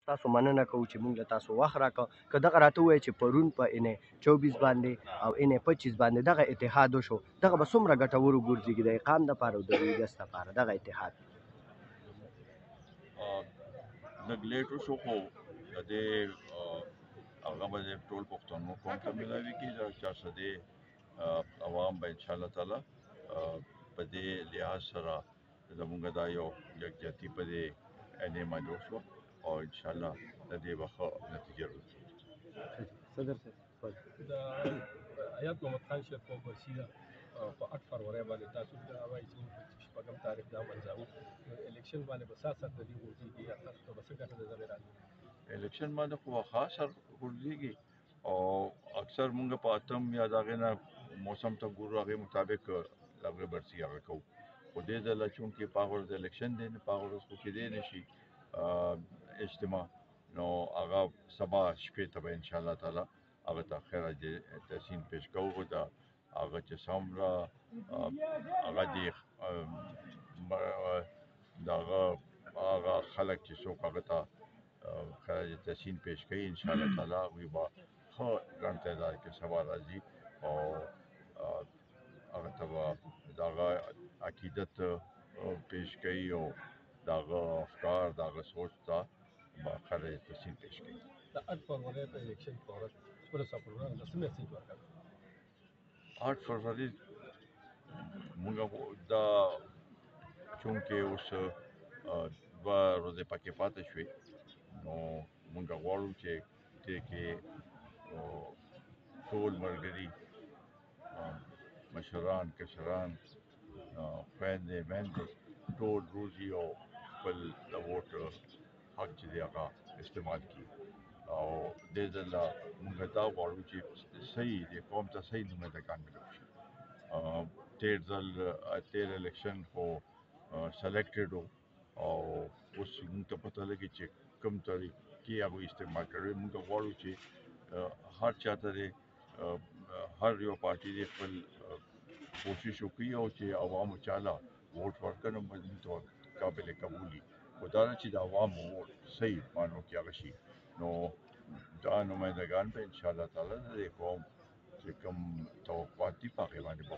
تاسو مننه کوو چې موږ له تاسو وخت راکړ که دغه راته ووایي چې پرون په ان 24 باندې او ان 25 باندې دغه اتحاد وشو دغه به څومره ګټور وګرځېږي د اقام دپاره او د ولس دپاره دغه اتحاد لږ لیټ وشو خو د دې هغه به د ټول پښتنو قوم ته ملاوي کېږي چې د عوام به انشاءالله تعالی په دې لحاظ سره زمونږ دا یو یکجهتي په دې انې باندې وشوه او انشاءالله د دې به ښه نتیجه وروځي. صدر صاحب د حیات محمد خان شیخ په وسیله په 8 فروری باندې تاسو دا وایي چې شپږم تاریخ دا منځاو الیکشن باندې به سات د دې ورځي یا تاسو به څه ګټه ده راځي الیکشن باندې خو خاص ورځيږي او اکثر مونږ په اتم یا دغه نه موسم ته ګورو هغه مطابق دغه برسي هغه کوو خو دې ځل چې په هغه ورځ الیکشن دی په هغه ورځ خو کې دی نشي اجتماع نو هغه سبا شپې ته به ان شاء الله تعالی هغه ته خیر تحسین پیش کوو دا هغه چې څومره هغه دی هغه خلک چې څوک هغه ته خراج تحسین پیش کوي ان شاء الله تعالی وی با خو ګڼ تعداد کې سبا راځي او هغه ته به دغه عقیدت پیش کوي او دغه افکار دغه سوچ ته به خراج تحسین پیش کوي. د 8 فروری په الیکشن په ورځ څومره سپورټران د څه میسج ورکړ 8 فروری موږ دا چونکې اوس دوه ورځې پکې پاتې شوې نو موږ غواړو چې دې کې ټول ملګري مشران کشران خویندې میندې ټول روزي او خپل د ووټ حق چې دی هغه استعمال کړي او دې ځل موږ دا غواړو چې صحیح د قوم ته صحیح نمایندګان ملو شي تیر الیکشن خو سلیکټډ او اوس موږ ته پته لګي چې کوم طریقې هغه استعمال کړي موږ غواړو چې هر چاته هر یو پارټي د خپل کوشش وکړي او چې عوامو چاله ووټ ورکړي موږ ته قابل قبولي خو دا نه چې د عوامو ووټ صحیح مانو کې هغه شي نو دا نمایندګان به انشاءالله تعالی د قوم چې کوم توقعات دي په هغې باندې به